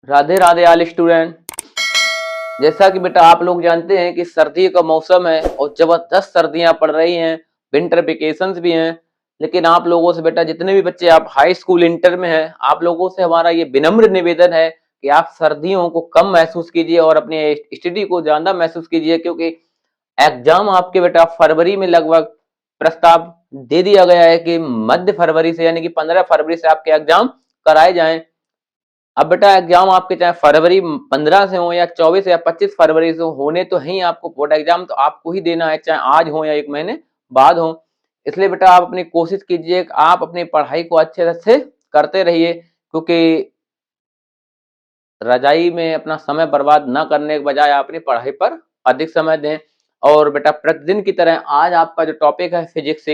Radhe Radhe all student. जैसा कि बेटा आप लोग जानते हैं कि सर्दी का मौसम है और जबरदस्त सर्दियां पड़ रही हैं, विंटर वेकेशंस भी हैं। लेकिन आप लोगों से बेटा जितने भी बच्चे आप हाई स्कूल इंटर में हैं, आप लोगों से हमारा ये विनम्र निवेदन है कि आप सर्दियों को कम महसूस कीजिए और अपनी स्टडी को ज्यादा महसूस कीजिए, क्योंकि एग्जाम आपके बेटा फरवरी में लगभग प्रस्ताव दे दिया गया है कि मध्य फरवरी से यानी कि 15 फरवरी से आपके एग्जाम कराए जाएं। अब बेटा एग्जाम आपके चाहे फरवरी 15 से हो या 24 या 25 फरवरी से होने तो ही आपको बोर्ड एग्जाम तो आपको ही देना है, चाहे आज हो या एक महीने बाद हो। इसलिए बेटा आप अपनी कोशिश कीजिए कि आप अपनी पढ़ाई को अच्छे से करते रहिए, क्योंकि रजाई में अपना समय बर्बाद न करने के बजाय आप अपनी पढ़ाई पर अधिक समय दें। और बेटा प्रतिदिन की तरह आज आपका जो टॉपिक है फिजिक्स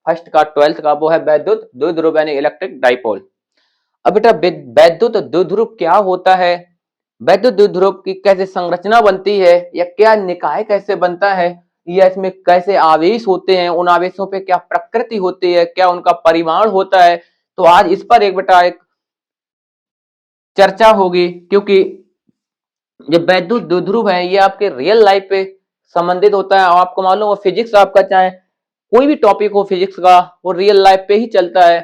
फर्स्ट का 12th का, वो है वैद्युत द्विध्रुव यानी इलेक्ट्रिक डाइपोल। अब बेटा वैद्युत द्विध्रुव क्या होता है, वैद्युत द्विध्रुव की कैसे संरचना बनती है, या क्या निकाय कैसे बनता है, या इसमें कैसे आवेश होते हैं, उन आवेशों पे क्या प्रकृति होती है, क्या उनका परिमाण होता है। तो आज इस पर एक बेटा एक चर्चा होगी, क्योंकि जो वैद्युत द्विध्रुव है ये आपके रियल लाइफ पे संबंधित होता है। और आपको मालूम हो फिजिक्स आपका चाहे कोई भी टॉपिक हो फिजिक्स का, वो रियल लाइफ पे ही चलता है।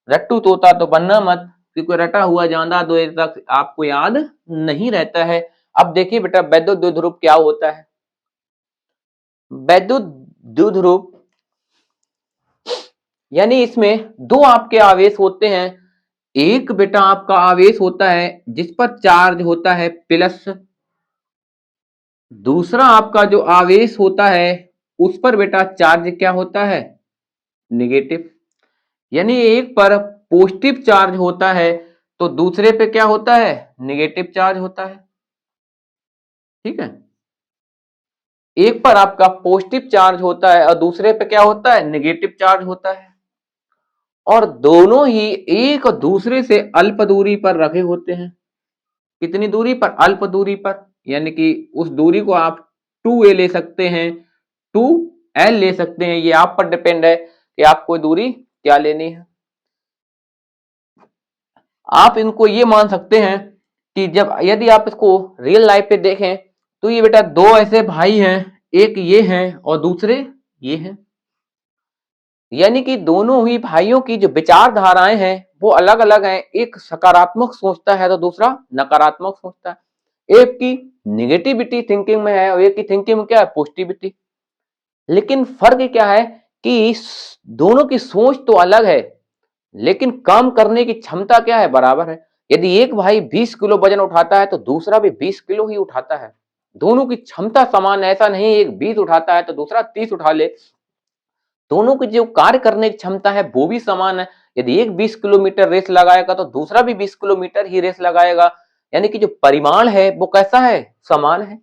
रट्टू तोता तो बनना मत, क्योंकि रटा हुआ ज्यादा देर तक आपको याद नहीं रहता है। अब देखिए बेटा वैद्युत द्विध्रुव क्या होता है। वैद्युत द्विध्रुव यानी इसमें दो आपके आवेश होते हैं। एक बेटा आपका आवेश होता है जिस पर चार्ज होता है प्लस, दूसरा आपका जो आवेश होता है उस पर बेटा चार्ज क्या होता है, निगेटिव। यानी एक पर पॉजिटिव चार्ज होता है तो दूसरे पे क्या होता है, निगेटिव चार्ज होता है। ठीक है, एक पर आपका पॉजिटिव चार्ज होता है और दूसरे पे क्या होता है, निगेटिव चार्ज होता है। और दोनों ही एक दूसरे से अल्प दूरी पर रखे होते हैं। कितनी दूरी पर, अल्प दूरी पर। यानी कि उस दूरी को आप 2a ले सकते हैं, 2l ले सकते हैं, ये आप पर डिपेंड है कि आप कोई दूरी क्या लेनी है। आप इनको ये मान सकते हैं कि जब यदि आप इसको रियल लाइफ पे देखें तो ये बेटा दो ऐसे भाई हैं, एक ये हैं और दूसरे ये हैं। यानी कि दोनों ही भाइयों की जो विचारधाराएं हैं वो अलग अलग हैं। एक सकारात्मक सोचता है तो दूसरा नकारात्मक सोचता है। एक की निगेटिविटी थिंकिंग में है और एक की थिंकिंग में क्या है, पॉजिटिविटी। लेकिन फर्क क्या है कि दोनों की सोच तो अलग है, लेकिन काम करने की क्षमता क्या है, बराबर है। यदि एक भाई 20 किलो वजन उठाता है तो दूसरा भी 20 किलो ही उठाता है। दोनों की क्षमता समान है, ऐसा नहीं एक 20 उठाता है तो दूसरा 30 उठा ले। दोनों की जो कार्य करने की क्षमता है वो भी समान है। यदि एक 20 किलोमीटर रेस लगाएगा तो दूसरा भी 20 किलोमीटर ही रेस लगाएगा। यानी कि जो परिमाण है वो कैसा है, समान है।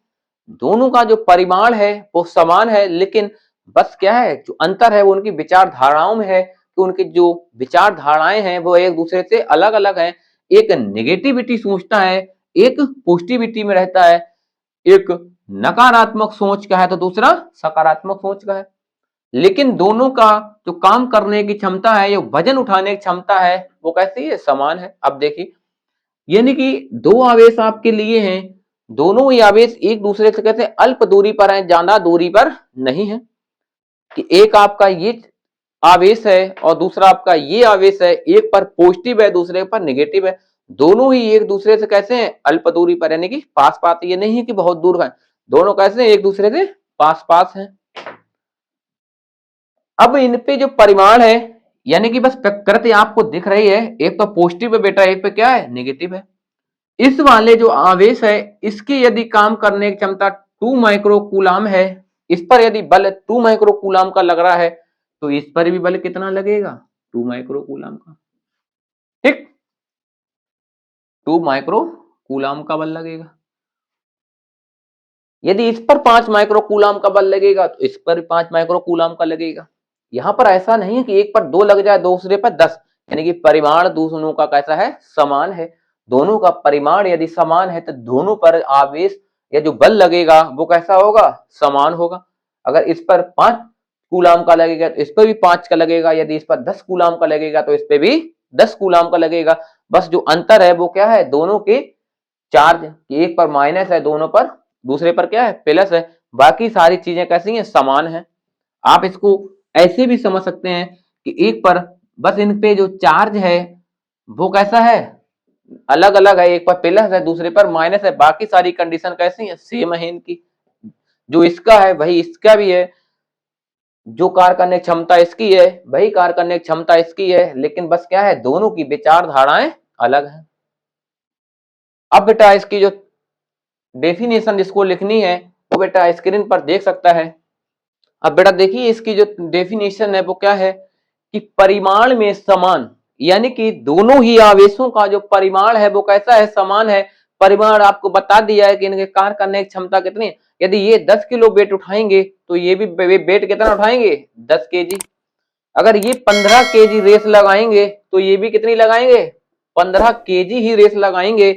दोनों का जो परिमाण है वो समान है, लेकिन बस क्या है, जो अंतर है वो उनकी विचारधाराओं में है कि उनकी जो विचारधाराएं हैं वो एक दूसरे से अलग अलग हैं। एक नेगेटिविटी सोचता है, एक पॉजिटिविटी में रहता है। एक नकारात्मक सोच का है तो दूसरा सकारात्मक सोच का है। लेकिन दोनों का जो काम करने की क्षमता है, जो वजन उठाने की क्षमता है, वो कैसी है, समान है। अब देखिए, यानी कि दो आवेश आपके लिए हैं, दोनों ही आवेश एक दूसरे से कैसे अल्प दूरी पर हैं, ज्यादा दूरी पर नहीं है। कि एक आपका ये आवेश है और दूसरा आपका ये आवेश है, एक पर पॉजिटिव है दूसरे पर निगेटिव है। दोनों ही एक दूसरे से कैसे हैं, अल्प दूरी पर, यानी कि पास पास। ये नहीं है कि बहुत दूर है, दोनों कैसे हैं, एक दूसरे से पास पास हैं। अब इन पे जो परिमाण है, यानी कि बस प्रकृति आपको दिख रही है, एक तो पॉजिटिव है बेटा, एक पे क्या है, नेगेटिव है। इस वाले जो आवेश है इसकी यदि काम करने की क्षमता 2 माइक्रो कूलाम है, इस पर यदि बल 2 माइक्रो कूलाम का लग रहा है तो इस पर भी बल कितना लगेगा, 2 माइक्रो कूलाम का। ठीक, 2 माइक्रो कूलाम का बल लगेगा। यदि इस पर 5 माइक्रो कूलाम का बल लगेगा तो इस पर 5 माइक्रो कूलाम का लगेगा। यहां पर ऐसा नहीं है कि एक पर 2 लग जाए दूसरे पर 10, यानी कि परिमाण दोनों का कैसा है, समान है। दोनों का परिमाण यदि समान है तो दोनों पर आवेश या जो बल लगेगा वो कैसा होगा, समान होगा। अगर इस पर 5 कूलाम का लगेगा तो इस पर भी 5 का लगेगा, यदि इस पर 10 कूलाम का लगेगा तो इस पर भी 10 कूलाम का लगेगा। बस जो अंतर है वो क्या है, दोनों के चार्ज कि एक पर माइनस है, दोनों पर दूसरे पर क्या है प्लस है, बाकी सारी चीजें कैसी हैं समान है। आप इसको ऐसे भी समझ सकते हैं कि एक पर बस इन पे जो चार्ज है वो कैसा है अलग अलग है, एक पर प्लस है दूसरे पर माइनस है, बाकी सारी कंडीशन कैसी है सेम है इनकी, जो इसका है वही इसका भी है, जो कार्य करने की क्षमता इसकी है वही कार्य करने की क्षमता इसकी है, लेकिन बस क्या है दोनों की विचारधाराएं अलग है। अब बेटा इसकी जो डेफिनेशन जिसको लिखनी है वो बेटा स्क्रीन पर देख सकता है। अब बेटा देखिए इसकी जो डेफिनेशन है वो क्या है कि परिमाण में समान, यानी कि दोनों ही आवेशों का जो परिमाण है वो कैसा है समान है। परिमाण आपको बता दिया है कि इनके कार्य करने की क्षमता कितनी है। यदि ये 10 किलो वेट उठाएंगे तो ये भी वेट कितना उठाएंगे 10 केजी। अगर ये 15 केजी रेस लगाएंगे तो ये भी कितनी लगाएंगे 15 केजी ही रेस लगाएंगे।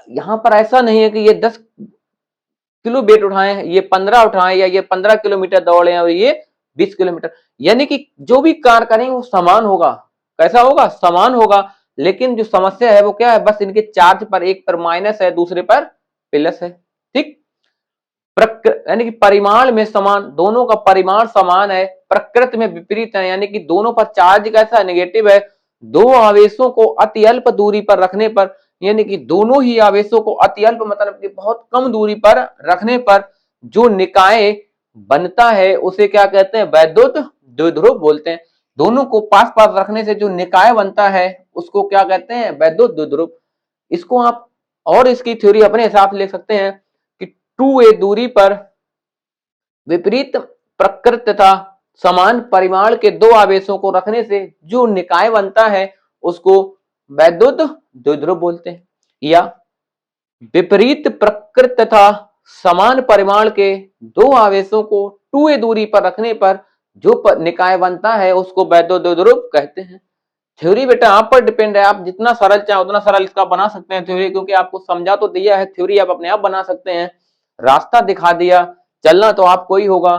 यहां पर ऐसा नहीं है कि ये 10 किलो वेट उठाएं ये 15 उठाएं या ये 15 किलोमीटर दौड़े और ये 20 किलोमीटर, यानी कि जो भी कार्य करेंगे वो समान होगा। कैसा होगा समान होगा, लेकिन जो समस्या है वो क्या है बस इनके चार्ज पर एक पर माइनस है दूसरे पर प्लस है। ठीक, यानी कि परिमाण में समान, दोनों का परिमाण समान है, प्रकृति में विपरीत है, यानी कि दोनों पर चार्ज कैसा है नेगेटिव है। दो आवेशों को अति अल्प दूरी पर रखने पर, यानी कि दोनों ही आवेशों को अति अल्प मतलब कि बहुत कम दूरी पर रखने पर जो निकाय बनता है उसे क्या कहते हैं वैद्युत द्विध्रुव बोलते हैं। दोनों को पास पास रखने से जो निकाय बनता है उसको क्या कहते हैं वैद्युत द्विध्रुव। इसको आप और इसकी थ्योरी अपने हिसाब से लिख सकते हैं कि 2a दूरी पर विपरीत प्रकृति तथा समान परिमाण के दो आवेशों को रखने से जो निकाय बनता है उसको वैद्युत द्विध्रुव बोलते हैं। या विपरीत प्रकृति तथा समान परिमाण के दो आवेशों को 2a दूरी पर रखने पर जो निकाय बनता है उसको वैद्युत द्विध्रुव कहते हैं। थ्योरी बेटा आप पर डिपेंड है, आप जितना सरल चाहे उतना सरल इसका बना सकते हैं थ्योरी, क्योंकि आपको समझा तो दिया है, थ्योरी आप अपने आप बना सकते हैं, रास्ता दिखा दिया, चलना तो आपको ही होगा।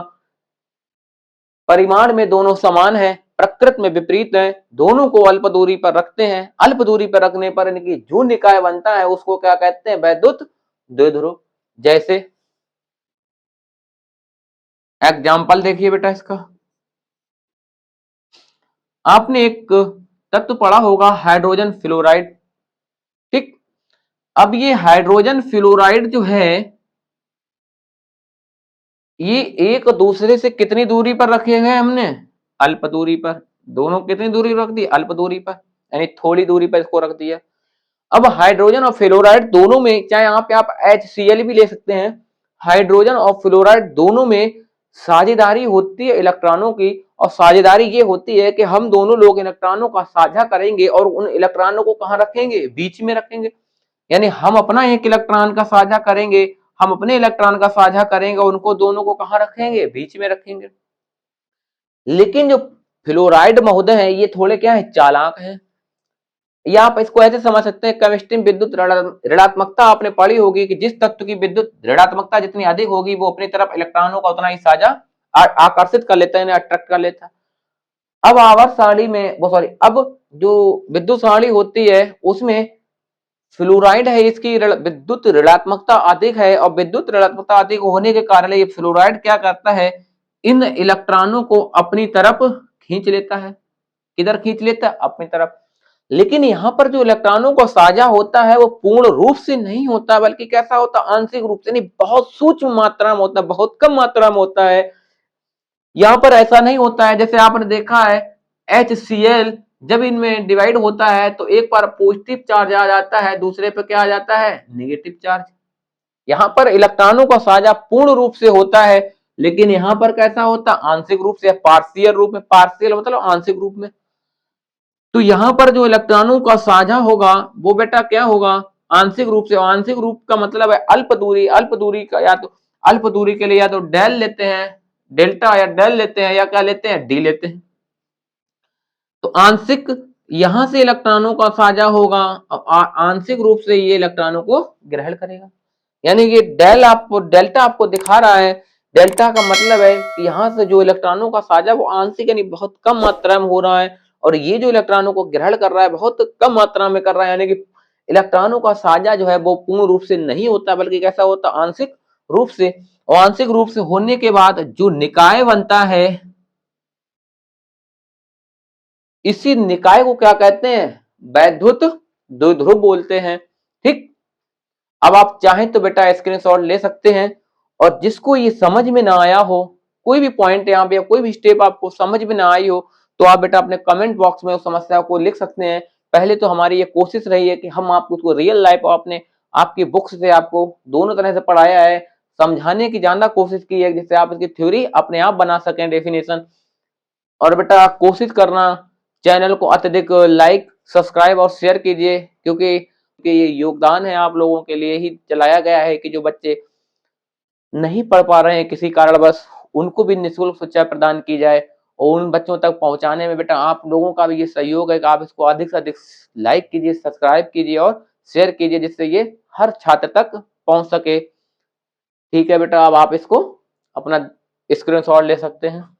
परिमाण में दोनों समान है, प्रकृति में विपरीत है, दोनों को अल्प दूरी पर रखते हैं, अल्प दूरी पर रखने पर इनकी जो निकाय बनता है उसको क्या कहते हैं वैद्युत द्विध्रुव। जैसे एग्जाम्पल देखिए बेटा इसका, आपने एक तत्व पढ़ा होगा हाइड्रोजन फ्लोराइड। ठीक, अब ये हाइड्रोजन फ्लोराइड जो है ये एक दूसरे से कितनी दूरी पर रखे गए हमने अल्प दूरी पर, दोनों कितनी दूरी रख दी अल्प दूरी पर, यानी थोड़ी दूरी पर इसको रख दिया। अब हाइड्रोजन और फ्लोराइड दोनों में, चाहे यहाँ पे आप HCl भी ले सकते हैं, हाइड्रोजन और फ्लोराइड दोनों में साझेदारी होती है इलेक्ट्रॉनों की, और साझेदारी ये होती है कि हम दोनों लोग इलेक्ट्रॉनों का साझा करेंगे और उन इलेक्ट्रॉनों को कहाँ रखेंगे बीच में रखेंगे, यानी हम अपना एक इलेक्ट्रॉन का साझा करेंगे, हम अपने इलेक्ट्रॉन का साझा करेंगे, उनको दोनों को कहाँ रखेंगे बीच में रखेंगे। लेकिन जो फ्लोराइड महोदय है ये थोड़े क्या है चालाक है, या आप इसको ऐसे समझ सकते हैं केमिस्ट्री में विद्युत ऋणात्मकता आपने पढ़ी होगी कि जिस तत्व की विद्युत ऋणात्मकता जितनी अधिक होगी वो अपनी तरफ इलेक्ट्रॉनों का उतना ही साझा आकर्षित कर लेता है, अट्रैक्ट कर लेता है। अब आवर्त सारणी में वो सॉरी अब जो विद्युत सारणी होती है उसमें फ्लोराइड है, इसकी विद्युत ऋणात्मकता अधिक है, और विद्युत ऋणात्मकता अधिक होने के कारण ये फ्लोराइड क्या करता है इन इलेक्ट्रॉनों को अपनी तरफ खींच लेता है। किधर खींच लेता है अपनी तरफ। लेकिन यहाँ पर जो इलेक्ट्रॉनों को साझा होता है वो पूर्ण रूप से नहीं होता, बल्कि कैसा होता है आंशिक रूप से, नहीं बहुत सूक्ष्म मात्रा में होता है, बहुत कम मात्रा में होता है। यहाँ पर ऐसा नहीं होता है, जैसे आपने देखा है HCl जब इनमें डिवाइड होता है तो एक बार पॉजिटिव चार्ज आ जाता है, दूसरे पे क्या आ जाता है नेगेटिव चार्ज। यहाँ पर इलेक्ट्रॉनों का साझा पूर्ण रूप से होता है, लेकिन यहाँ पर कैसा होता है आंशिक रूप से, पार्शियल रूप में, पार्शियल मतलब आंशिक रूप में। तो यहाँ पर जो इलेक्ट्रॉनों का साझा होगा वो बेटा क्या होगा आंशिक रूप से, आंशिक रूप का मतलब है अल्प दूरी, अल्प दूरी का या तो अल्प दूरी के लिए या तो डेल लेते हैं डेल्टा, या डेल लेते हैं या क्या लेते हैं डी लेते हैं। तो आंशिक यहां से इलेक्ट्रॉनों का साझा होगा, आंशिक रूप से ये इलेक्ट्रॉनों को ग्रहण करेगा, यानी ये डेल आपको डेल्टा आपको दिखा रहा है। डेल्टा का मतलब है कि यहां से जो इलेक्ट्रॉनों का साझा वो आंशिक यानी बहुत कम मात्रा में हो रहा है, और ये जो इलेक्ट्रॉनों को ग्रहण कर रहा है बहुत कम मात्रा में कर रहा है, यानी कि इलेक्ट्रॉनों का साझा जो है वो पूर्ण रूप से नहीं होता, बल्कि कैसा होता, आंशिक रूप से। और आंशिक रूप से होने के बाद जो निकाय बनता है, इसी निकाय को क्या कहते हैं, वैद्युत द्विध्रुव बोलते हैं। ठीक, अब आप चाहें तो बेटा स्क्रीनशॉट ले सकते हैं, और जिसको ये समझ में ना आया हो, कोई भी पॉइंट यहाँ पे, कोई भी स्टेप आपको समझ में ना आई हो, तो आप बेटा अपने कमेंट बॉक्स में उस समस्या को लिख सकते हैं। पहले तो हमारी ये कोशिश रही है कि हम आपको उसको रियल लाइफ और अपने आपकी बुक्स से आपको दोनों तरह से पढ़ाया है, समझाने की ज्यादा कोशिश की है, जिससे आप इसकी थ्योरी अपने आप बना सकें, डेफिनेशन। और बेटा कोशिश करना चैनल को अत्यधिक लाइक, सब्सक्राइब और शेयर कीजिए, क्योंकि ये योगदान है आप लोगों के लिए ही चलाया गया है कि जो बच्चे नहीं पढ़ पा रहे हैं किसी कारणवश, उनको भी निःशुल्क शिक्षा प्रदान की जाए। और उन बच्चों तक पहुंचाने में बेटा आप लोगों का भी ये सहयोग है कि आप इसको अधिक से अधिक लाइक कीजिए, सब्सक्राइब कीजिए और शेयर कीजिए, जिससे ये हर छात्र तक पहुंच सके। ठीक है बेटा, अब आप इसको अपना स्क्रीनशॉट ले सकते हैं।